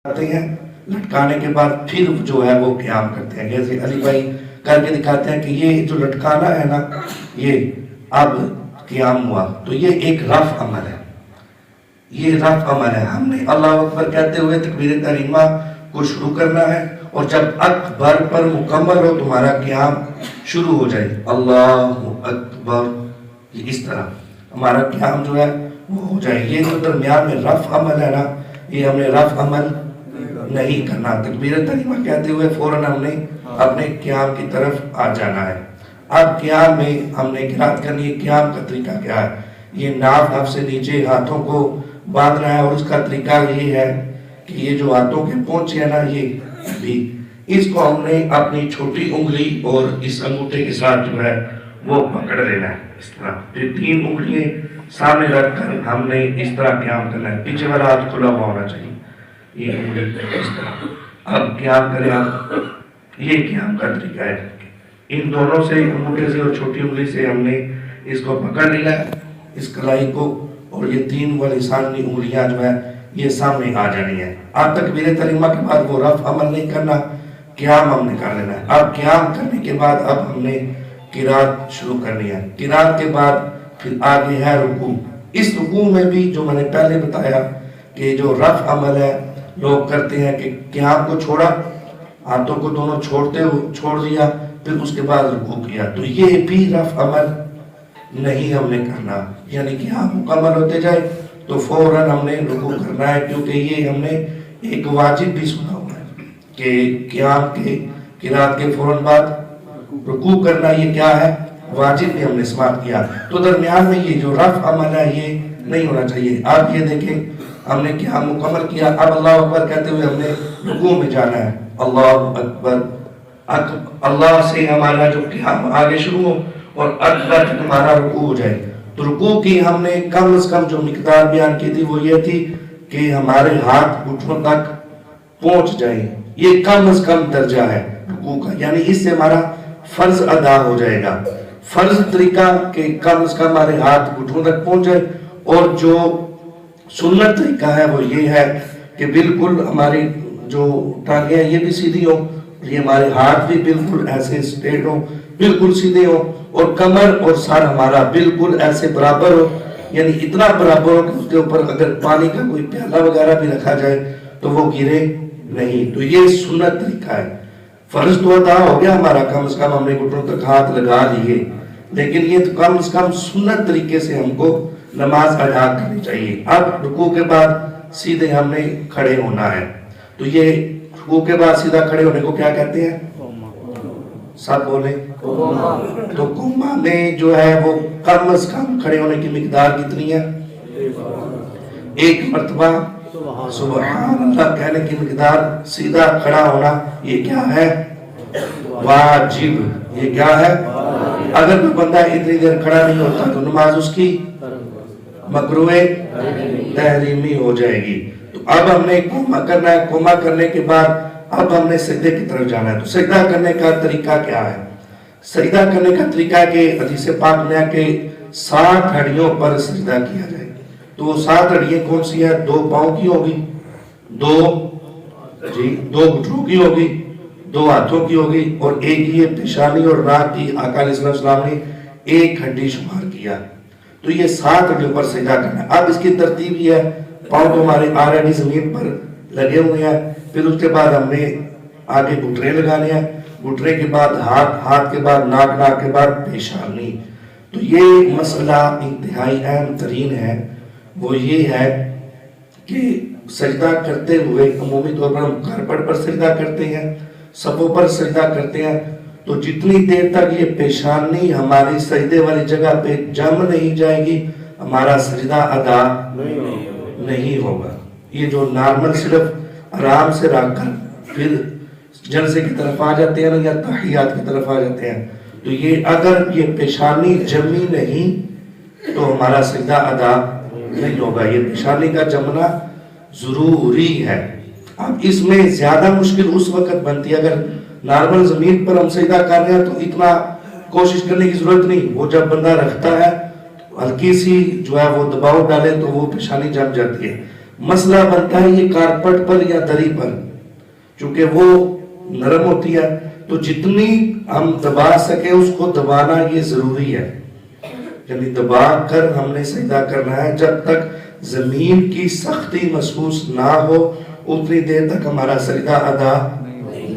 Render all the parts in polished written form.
آتے ہیں، لٹکانے کے بعد پھر جو ہے وہ قیام کرتے ہیں. جیسے علی بھائی کر کے دکھاتے ہیں کہ یہ جو لٹکانا ہے نا، یہ اب قیام ہوا. تو یہ ایک رفع عمل ہے، یہ رفع عمل ہے. ہم نے اللہ اکبر کہتے ہوئے تکبیر تحریمہ کو شروع کرنا ہے، اور جب اکبر پر مکمل ہو تمہارا قیام شروع ہو جائے، اللہ اکبر، یہ اس طرح ہمارا قیام جو ہے وہ ہو جائے. یہ جو درمیان میں رفع عمل ہے نا، یہ ہم نے رفع عمل نہیں کرنا. تکبیر تحریمہ کہتے ہوئے فوراً ہم نے اپنے قیام کی طرف آ جانا ہے. اب قیام میں ہم نے قرات کرنی ہے. قیام کا طریقہ کیا ہے؟ یہ ناف سے نیچے ہاتھوں کو باندھنا ہے، اور اس کا طریقہ یہ ہے کہ یہ جو ہاتھوں کے پونچے ہیں نا، یہ بھی اس کو ہم نے اپنی چھوٹی انگلی اور اس انگوٹھے کے ساتھ جو ہے وہ پکڑ لینا ہے اس طرح. پھر 3 انگلیاں سامنے رکھ کر ہم نے اس طرح قیام کرنا ہے. پیچھے والا ہاتھ کھلا ہوا ہونا چاہیے، یہ انگلی اس طرح. اب قیام کریں آپ، یہ قیام کا طریقہ ہے. ان دونوں سے، انگوٹھے سے اور چھوٹی انگلی سے ہم نے اس کو پکڑ لیا ہے، اس کلائی کو، اور یہ 3 والی سامنے انگلیاں جو ہے یہ سامنے آ جانی ہے. اب تکبیر تحریمہ کے بعد وہ رفع عمل نہیں کرنا، قیام ہم نے کر لینا ہے. اب قیام کرنے کے بعد اب ہم نے قرات شروع کرنی ہے. قرات کے بعد پھر آگے ہے رکوع. اس رکوع میں بھی جو میں نے پہلے بتایا کہ جو رفع عمل ہے لوگ کرتے ہیں کہ قیام کو چھوڑا، ہاتھوں کو دونوں چھوڑ دیا، پھر اس کے بعد رکوع کیا. تو یہ بھی رفع عمل نہیں ہم نے کرنا. یعنی کہ قیام مکمل ہوتے جائے تو فوراً ہم نے رکوع کرنا ہے، کیونکہ یہ ہم نے ایک واجب بھی سنا ہوا ہے کہ قیام کے قرات کے فوراً بعد رکوع کرنا، یہ کیا ہے؟ واجب بھی ہم نے سماعت کیا. تو درمیان میں یہ جو رفع عمل ہے یہ نہیں ہونا چاہیے. آپ یہ دیکھیں، ہم نے قیام مکمل کیا، اب اللہ اکبر کہتے ہوئے ہم نے رکوع میں جانا ہے. اللہ اکبر، اللہ سے ہمارا جو قیام آگے شروع ہو اور اکبر ہمارا رکوع ہو جائے. تو رکوع کی ہم نے کم از کم جو مقدار بیان کی تھی وہ یہ تھی کہ ہمارے ہاتھ گھٹنوں تک پہنچ جائیں. یہ کم از کم درجہ ہے رکوع کا، یعنی اس سے ہمارا فرض ادا ہو جائے گا. فرض طریقہ کہ کم از کم ہمارے ہاتھ گھٹنوں تک پہنچ جائے، اور جو سنت طریقہ ہے وہ یہ ہے کہ بالکل ہماری جو ٹانگیں ہیں یہ بھی سیدھی ہوں، یہ ہمارے ہاتھ بھی بالکل ایسے سٹریٹ ہوں، بالکل سیدھے ہوں، اور کمر اور سر ہمارا بالکل ایسے برابر ہو. یعنی اتنا برابر ہو کہ اس کے اوپر اگر پانی کا کوئی پیالہ وغیرہ بھی رکھا جائے تو وہ گرے نہیں. تو یہ سنت طریقہ ہے. فرض تو ادا ہو گیا ہمارا، کم از کم ہم نے گھٹنوں تک ہاتھ لگا لیے، لیکن یہ تو کم از کم سنت طریقے سے ہم کو نماز ادا کرنی چاہیے. اب رکوع کے بعد سیدھے ہم نے کھڑے ہونا ہے. تو یہ رکوع کے بعد سیدھا کھڑے ہونے کو کیا کہتے ہیں؟ سب بولیں. تو قوما میں جو ہے وہ کم از کم کھڑے ہونے کی مقدار کتنی ہے؟ 1 مرتبہ سبحان اللہ کہنے کی مقدار. سیدھا کھڑا ہونا یہ کیا ہے؟ واجب. یہ کیا ہے؟ اگر کوئی بندہ اتنی دیر کھڑا نہیں ہوتا تو نماز اس کی مکروہ تحریمی ہو جائے گی. تو اب ہم نے قوما کرنا ہے. قوما کرنے کے بعد اب ہم نے سجدے کی طرف جانا ہے. تو سجدہ کرنے کا طریقہ کیا ہے؟ سجدہ کرنے کا طریقہ ہے کہ حدیث پاک میں ہے کہ 7 ہڈیوں پر سجدہ کیا جائے. تو وہ 7 ہڈیاں کون سی ہیں؟ 2 پاؤں کی ہوگی، 2 گھٹنوں کی ہوگی، 2 ہاتھوں کی ہوگی، اور ایک یہ پیشانی اور ناک کی آقا علیہ السلام نے 1 ہڈی شمار کیا. تو یہ 7 ہڈیوں پر سجدہ کرنا ہے. اب اس کی ترتیب یہ ہے، پاؤں تو ہمارے آلریڈی زمین پر لگے ہوئے ہیں. پھر اس کے بعد ہم نے آگے گھٹنے لگانے ہیں، گھٹنے کے بعد ہاتھ کے بعد ناک، ناک کے بعد پیشانی. تو یہ مسئلہ انتہائی اہم ترین ہے. وہ یہ ہے کہ سجدہ کرتے ہوئے عمومی طور پر ہم گھر پر سجدہ کرتے ہیں، صفوں پر سجدہ کرتے ہیں. تو جتنی دیر تک یہ پیشانی ہماری سجدے والی جگہ پہ جم نہیں جائے گی ہمارا سجدہ ادا نہیں ہوگا. یہ جو نارمل صرف آرام سے رکھ کر پھر جلسے کی طرف آ جاتے ہیں یا تحیات کی طرف آ جاتے ہیں، تو یہ اگر یہ پیشانی جمی نہیں تو ہمارا سجدہ ادا نہیں ہوگا. یہ پیشانی کا جمنا ضروری ہے. اب اس میں زیادہ مشکل اس وقت بنتی ہے اگر نارمل زمین پر ہم سجدہ کر رہے ہیں تو اتنا کوشش کرنے کی ضرورت نہیں. وہ جب بندہ رکھتا ہے ہلکی سی جو ہے وہ دباؤ ڈالے تو وہ پیشانی جم جاتی ہے. مسئلہ بنتا ہے یہ کارپٹ پر یا دری پر، چونکہ وہ نرم ہوتی ہے تو جتنی ہم دبا سکے اس کو دبانا یہ ضروری ہے، یعنی دبا کر ہم نے سجدہ کرنا ہے، جب تک زمین کی سختی محسوس نہ ہو اتنی دیر تک ہمارا سجدہ ادا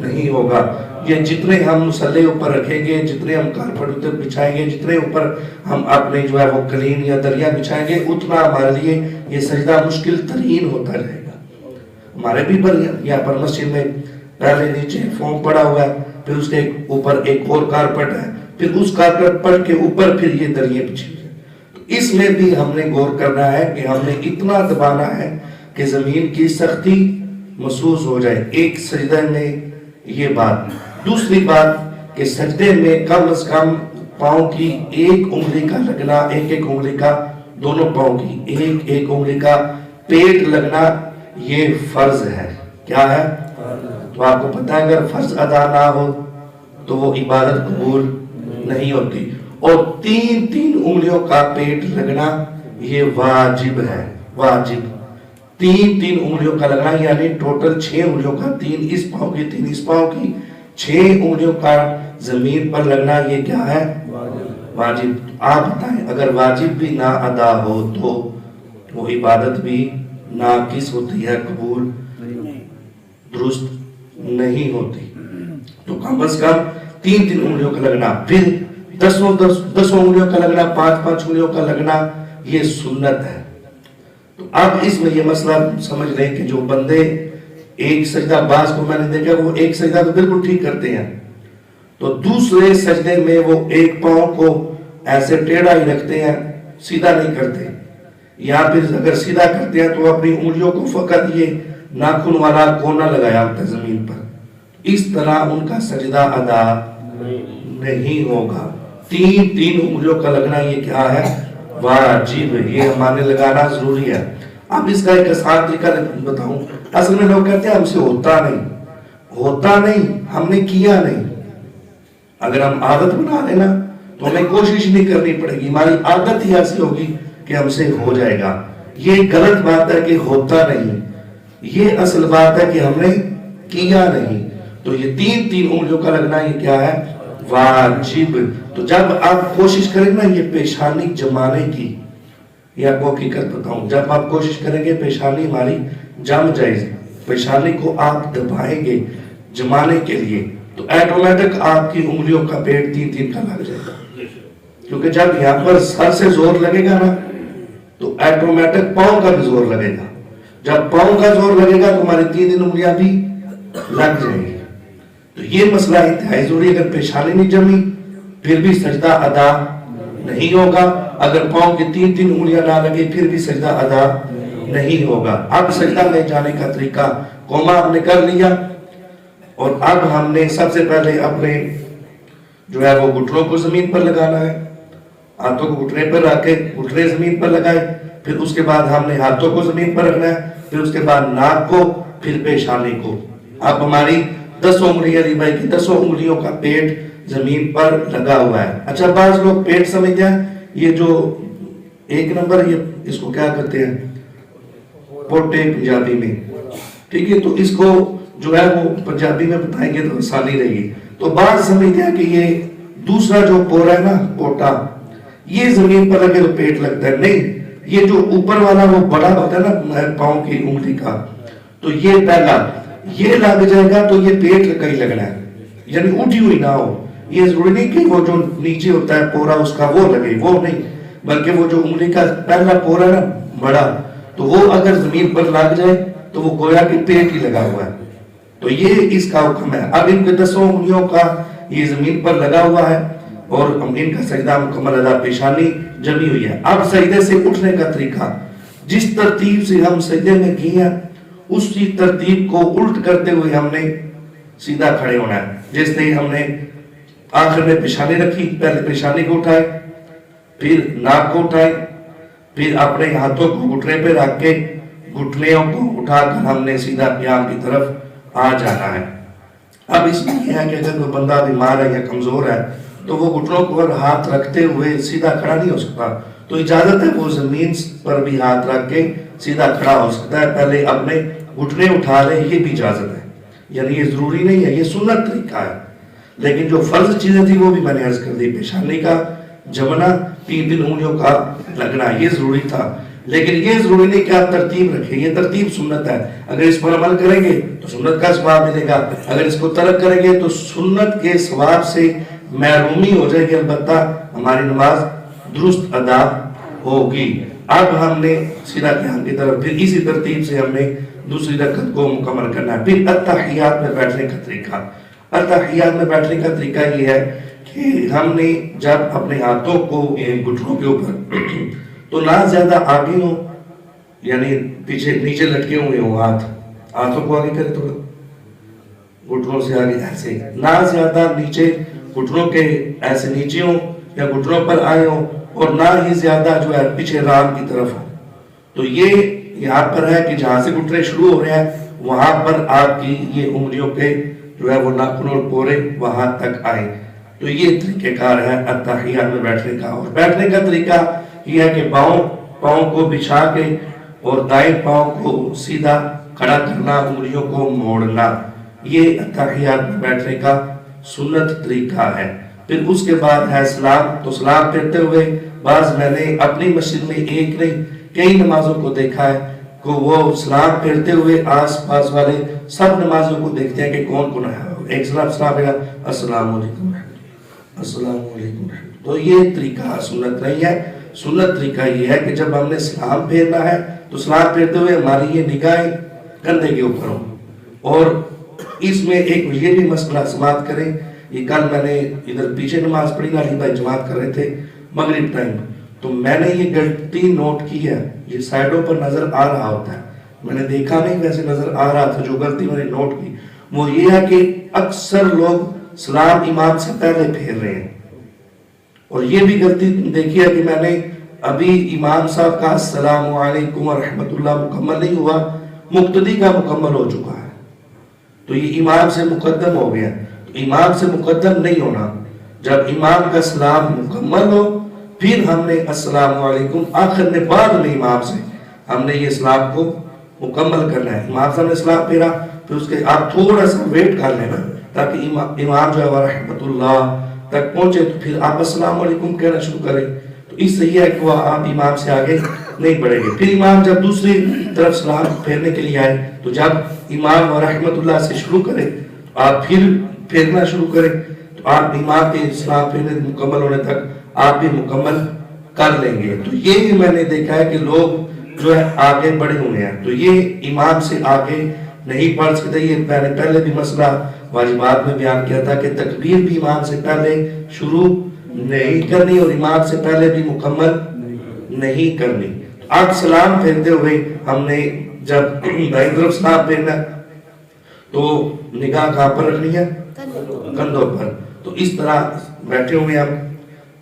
نہیں ہوگا۔ یہ جتنے ہم مصلے اوپر رکھیں گے، جتنے ہم کارپٹ بچھائیں گے، جتنے اوپر ہم اپنے جو ہے وہ قلین یا دریا بچھائیں گے، اتنا ہمارے لیے یہ سجدہ مشکل ترین ہوتا رہے گا۔ ہمارے بھی پر یہاں پر مسجد میں پہلے نیچے فوم پڑا ہوا ہے، پھر اس کے اوپر ایک اور کارپٹ ہے، پھر اس کارپٹ کے اوپر پھر یہ دریے بچھی ہوئی ہے۔ تو اس میں بھی ہم نے غور کرنا ہے کہ ہم نے اتنا دبانا ہے کہ زمین کی سختی محسوس ہو جائے۔ ایک سجدہ میں یہ بات۔ دوسری بات کہ سجدے میں کم از کم پاؤں کی ایک انگلی کا لگنا، ایک انگلی کا، دونوں پاؤں کی ایک انگلی کا پیٹ لگنا یہ فرض ہے۔ کیا ہے؟ تو آپ کو پتہ ہے اگر فرض ادا نہ ہو تو وہ عبادت قبول نہیں ہوتی۔ اور تین انگلیوں کا پیٹ لگنا یہ واجب ہے، واجب۔ تین انگلیوں کا لگنا یعنی ٹوٹل 6 انگلیوں کا، 3 اس پاؤں کی 3 اس پاؤں کی، 6 انگلیوں کا زمین پر لگنا یہ کیا ہے؟ واجب۔ آپ بتائیں اگر واجب بھی نہ ادا ہو تو وہ عبادت بھی ناقص ہوتی ہے، قبول درست نہیں ہوتی۔ تو کم از کم 3 انگلیوں کا لگنا، پھر 10 انگلیوں کا لگنا، 5 انگلیوں کا لگنا یہ سنت ہے۔ تو اب اس میں یہ مسئلہ سمجھ لیں کہ جو بندے ایک سجدہ، بعض کو میں نے دیکھا وہ ایک سجدہ تو بالکل ٹھیک کرتے ہیں، تو دوسرے سجدے میں وہ ایک پاؤں کو ایسے ٹیڑھا ہی رکھتے ہیں، سیدھا نہیں کرتے، یا پھر اگر سیدھا کرتے ہیں تو اپنی انگلیوں کو فقط یہ ناخن والا کونا لگایا ہوتا ہے زمین پر، اس طرح ان کا سجدہ ادا نہیں ہوگا۔ 3 انگلیوں کا لگنا یہ کیا ہے؟ واجب۔ یہ ہمارے لگانا ضروری ہے۔ اب اس کا ایک آسان طریقہ بتاؤں۔ اصل میں لوگ کہتے ہیں ہم سے ہوتا نہیں، ہم نے کیا نہیں۔ اگر ہم عادت بنا لینا تو ہمیں کوشش نہیں کرنی پڑے گی، ہماری عادت ہی ایسی ہوگی کہ ہم سے ہو جائے گا۔ یہ غلط بات ہے کہ ہوتا نہیں، یہ اصل بات ہے کہ ہم نے کیا نہیں۔ تو یہ 3 انگلیوں کا لگنا یہ کیا ہے؟ واجب۔ تو جب آپ کوشش کریں نا یہ پیشانی جمانے کی، یہ آپ کو حقیقت بتاؤں، جب آپ کوشش کریں گے پیشانی ہماری جم جائے، پیشانی کو آپ دبائیں گے جمانے کے لیے، تو ایٹومیٹک آپ کی انگلیوں کا پیٹ 3 کا لگ جائے گا، کیونکہ جب یہاں پر سر سے زور لگے گا نا تو ایٹومیٹک پاؤں کا بھی زور لگے گا، جب پاؤں کا زور لگے گا تو ہماری 3 انگلیاں بھی لگ جائیں گی۔ تو یہ مسئلہ انتہائی ضروری، اگر پیشانی نہیں جمی پھر بھی سجدہ ادا نہیں ہوگا، اگر پاؤں کی 3 انگلیاں نہ لگے پھر بھی سجدہ ادا نہیں ہوگا۔ اب سجدہ میں جانے کا طریقہ قوما ہم نے کر لیا، اور اب ہم نے سب سے پہلے اپنے جو ہے وہ گھٹنوں کو زمین پر لگانا ہے، ہاتھوں کو گھٹنے پر رکھ کے گھٹنے زمین پر لگائے، پھر اس کے بعد ہم نے ہاتھوں کو زمین پر رکھنا ہے، پھر اس کے بعد ناک کو، پھر پیشانی کو۔ اب ہماری 10 انگلیاں علی بھائی کی 10 انگلیوں کا پیٹ زمین پر لگا ہوا ہے۔ اچھا بعض لوگ پیٹ سمجھتے ہیں یہ جو 1 نمبر، یہ اس کو کیا کرتے ہیں پوٹے پنجابی میں، ٹھیک ہے، تو اس کو جو ہے وہ پنجابی میں بتائیں گے تو آسانی رہے گی۔ تو بعض سمجھتے ہیں کہ یہ دوسرا جو پورا ہے نا پوٹا، یہ زمین پر لگے تو پیٹ لگتا ہے، نہیں، یہ جو اوپر والا وہ بڑا ہوتا ہے نا پاؤں کی انگلی کا، تو یہ پہلا یہ لگ جائے گا تو یہ پیٹ کا ہی لگنا ہے، یعنی اٹھی ہوئی نہ ہو۔ یہ ضروری نہیں کہ وہ جو نیچے ہوتا ہے پورا اس کا وہ لگے، وہ نہیں، بلکہ وہ جو انگلی کا پہلا پورا ہے نا بڑا، تو وہ اگر زمین پر لگ جائے تو وہ گویا کہ پیٹ ہی لگا ہوا ہے۔ تو یہ اس کا حکم ہے۔ اب ان کے 10 انگلیوں کا یہ زمین پر لگا ہوا ہے اور ان کا سجدہ مکمل ادا، پیشانی جمی ہوئی ہے۔ اب سجدے سے اٹھنے کا طریقہ، جس ترتیب سے ہم سجدے میں گئے ہیں اسی ترتیب کو الٹ کرتے ہوئے ہم نے سیدھا کھڑے ہونا ہے۔ جس نے ہم نے آخر میں پیشانی رکھی، پہلے پیشانی کو اٹھائے، پھر ناک کو اٹھائے، پھر اپنے ہاتھوں کو گھٹنے پہ رکھ کے گھٹنوں کو اٹھا کر ہم نے سیدھا قیام کی طرف آ جانا ہے۔ اب اس میں یہ ہے کہ اگر کوئی بندہ بیمار ہے یا کمزور ہے تو وہ گھٹنوں کو ہاتھ رکھتے ہوئے سیدھا کھڑا نہیں ہو سکتا، تو اجازت ہے وہ زمین پر بھی ہاتھ رکھ کے سیدھا کھڑا ہو سکتا ہے، پہلے اپنے گھٹنے اٹھا لے، یہ بھی اجازت ہے، یعنی یہ ضروری نہیں ہے، یہ سنت طریقہ ہے۔ لیکن جو فرض چیزیں تھی وہ بھی میں نے عرض کر دی، پیشانی کا جمنا، 3 انگلیوں کا لگنا، یہ ضروری تھا، لیکن یہ ضروری نہیں کہ آپ ترتیب رکھیں، یہ ترتیب سنت ہے، اگر اس پر عمل کریں گے تو سنت کا ثواب ملے گا، اگر اس کو ترک کریں گے تو سنت کے ثواب سے محرومی ہو جائے گی، البتہ ہماری نماز درست ادا ہوگی۔ اب ہم نے سیدھا قیام کی طرف، پھر اسی ترتیب سے ہم نے دوسری رکعت کو مکمل کرنا ہے۔ پھر اتحیات میں بیٹھنے کا طریقہ، اتحیات میں بیٹھنے کا طریقہ یہ ہے کہ ہم نے جب اپنے ہاتھوں کو گھٹنوں کے اوپر تو نہ زیادہ آگے ہو، یعنی پیچھے نیچے لٹکے ہوئے ہوں، ہاتھوں کو آگے کرے تھوڑا، گھٹنوں سے آگے ایسے، نہ زیادہ نیچے گھٹنوں کے ایسے نیچے ہوں یا گھٹنوں پر آئے ہوں، اور نہ ہی زیادہ جو ہے پیچھے رام کی طرف ہو۔ تو یہ یہاں پر ہے کہ جہاں سے گھٹنے شروع ہو رہے ہیں وہاں پر آپ کی یہ انگلیوں کے جو ہے وہ ناخن اور پورے وہاں تک آئے۔ تو یہ طریقہ کار ہے اتحیات میں بیٹھنے کا۔ اور بیٹھنے کا طریقہ یہ ہے کہ پاؤں کو بچھا کے اور دائیں پاؤں کو سیدھا کھڑا کرنا، انگلیوں کو موڑنا، یہ اتحیات میں بیٹھنے کا سنت طریقہ ہے۔ پھر اس کے بعد ہے سلام۔ تو سلام پھیرتے ہوئے بعض میں نے اپنی مسجد میں ایک نہیں کئی نمازوں کو دیکھا ہے کہ وہ سلام پھیرتے ہوئے آس پاس والے سب نمازوں کو دیکھتے ہیں کہ کون کون ہے، ایک سلام پھیرا، السلام علیکم السلام علیکم۔ تو یہ طریقہ سنت نہیں ہے۔ سنت طریقہ یہ ہے کہ جب ہم نے سلام پھیرنا ہے تو سلام پھیرتے ہوئے ہماری یہ نگاہیں کندھے کے اوپر ہوں، اور اس میں ایک یہ بھی مسئلہ سماعت کریں، یہ کل میں نے ادھر پیچھے نماز پڑھی، علی بھائی جماعت کر رہے تھے مغرب ٹائم، تو میں نے یہ غلطی نوٹ کی ہے، یہ سائڈوں پر نظر آ رہا ہوتا ہے، میں نے دیکھا نہیں ویسے نظر آ رہا تھا، جو غلطی میں نے نوٹ کی وہ یہ ہے کہ اکثر لوگ سلام امام سے پہلے پھیر رہے ہیں، اور یہ بھی غلطی دیکھی ہے کہ میں نے ابھی امام صاحب کا السلام علیکم ورحمۃ اللہ مکمل نہیں ہوا، مقتدی کا مکمل ہو چکا ہے، تو یہ امام سے مقدم ہو گیا۔ تو امام سے مقدم نہیں ہونا، جب امام کا سلام مکمل ہو پھر ہم نے السلام علیکم آخر میں بعد میں امام سے ہم نے یہ سلام کو مکمل کرنا ہے۔ امام صاحب نے سلام پھیرا، پھر اس کے آپ تھوڑا سا ویٹ کر لینا تاکہ امام جو ہے ورحمۃ اللہ تک پہنچے، تو پھر آپ السلام علیکم کہنا شروع کریں۔ تو اس سے یہ ہے کہ وہ آپ امام سے آگے نہیں بڑھیں گے۔ پھر امام جب دوسری طرف سلام پھیرنے کے لیے آئے تو جب امام ورحمۃ اللہ سے شروع کریں تو آپ پھر پھیرنا شروع کریں، تو آپ امام کے سلام پھیرنے مکمل ہونے تک آپ بھی مکمل کر لیں گے۔ تو یہ بھی میں نے دیکھا ہے کہ لوگ جو ہے آگے بڑھے ہوئے ہیں، تو یہ امام سے آگے نہیں پڑھ سکتے۔ یہ میں نے پہلے بھی مسئلہ واجبات میں بیان کیا تھا کہ تکبیر بھی امام سے پہلے شروع نہیں کرنی اور امام سے پہلے بھی مکمل نہیں کرنی۔ اب سلام پھیرتے ہوئے ہم نے جب دائیں طرف سلام پھیرنا تو نگاہ کہاں پر رکھنی ہے؟ کندھوں پر۔ تو اس طرح بیٹھے ہوئے ہم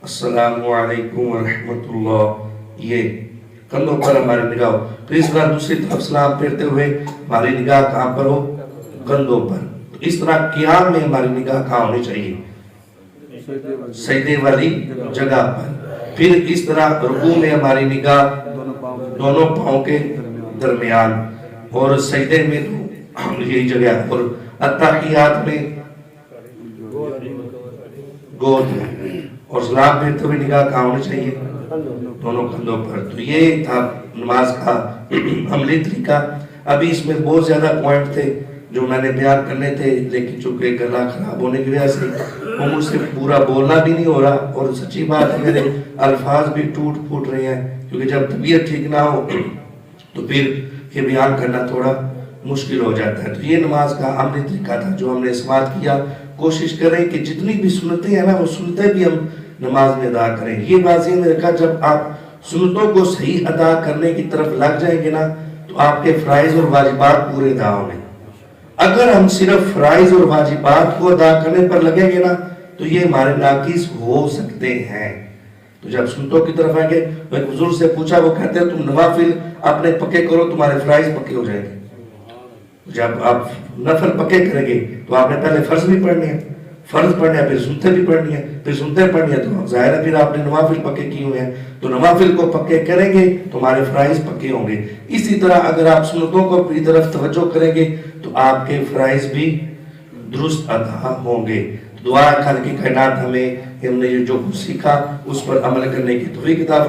السلام علیکم ورحمۃ اللہ، یہ کندھوں پر ہماری نگاہ ہو، پھر اس طرح دوسری طرف سلام پھیرتے ہوئے ہماری نگاہ کہاں پر ہو؟ کندھوں پر۔ تو اس طرح قیام میں ہماری نگاہ کہاں ہونی چاہیے؟ سجدے والی جگہ پر۔ پھر اس طرح رکوع میں ہماری نگاہ دونوں پاؤں کے درمیان، اور سجدے میں تو یہی جگہ، اور اتحیات میں گود میں، اور سلام پھیرتے ہوئے نگاہ کہاں ہونی چاہیے؟ دونوں کندھوں پر۔ تو یہ تھا نماز کا عملی طریقہ۔ ابھی اس میں بہت زیادہ پوائنٹ تھے جو میں نے بیان کرنے تھے، لیکن چونکہ گلا خراب ہونے کی وجہ سے وہ مجھ سے پورا بولنا بھی نہیں ہو رہا، اور سچی بات ہے میرے الفاظ بھی ٹوٹ پھوٹ رہے ہیں، کیونکہ جب طبیعت ٹھیک نہ ہو تو پھر یہ بیان کرنا تھوڑا مشکل ہو جاتا ہے۔ تو یہ نماز کا عملی طریقہ تھا جو ہم نے سماعت کیا۔ کوشش کریں کہ جتنی بھی سنتیں ہیں نا وہ سنتیں بھی ہم نماز میں ادا کریں۔ یہ بازی میں رکھا، جب آپ سنتوں کو صحیح ادا کرنے کی طرف لگ جائیں گے نا تو آپ کے فرائض اور واجبات پورے ادا ہوں گے۔ اگر ہم صرف فرائض اور واجبات کو ادا کرنے پر لگیں گے نا تو یہ ہمارے ناقص ہو سکتے ہیں۔ تو جب سنتوں کی طرف آئیں گے، میں ایک بزرگ سے پوچھا، وہ کہتے ہیں تم نوافل اپنے پکے کرو تمہارے فرائض پکے ہو جائیں گے۔ جب آپ نفل پکے کریں گے تو آپ نے پہلے فرض بھی پڑھنے ہیں، فرض پڑھنے ہیں پھر سنتیں بھی پڑھنی ہے، پھر سنتیں پڑھنی ہے تو ظاہر ہے پھر آپ نے نوافل پکے کیے ہوئے ہیں، تو نوافل کو پکے کریں گے تو ہمارے فرائض پکے ہوں گے. اسی طرح اگر آپ سنتوں کو اپنی طرف توجہ کریں گے تو آپ کے فرائض بھی درست ادا ہوں گے. دعا خالق کائنات ہم نے یہ جو کچھ سیکھا اس پر عمل کرنے کی توفیق عطا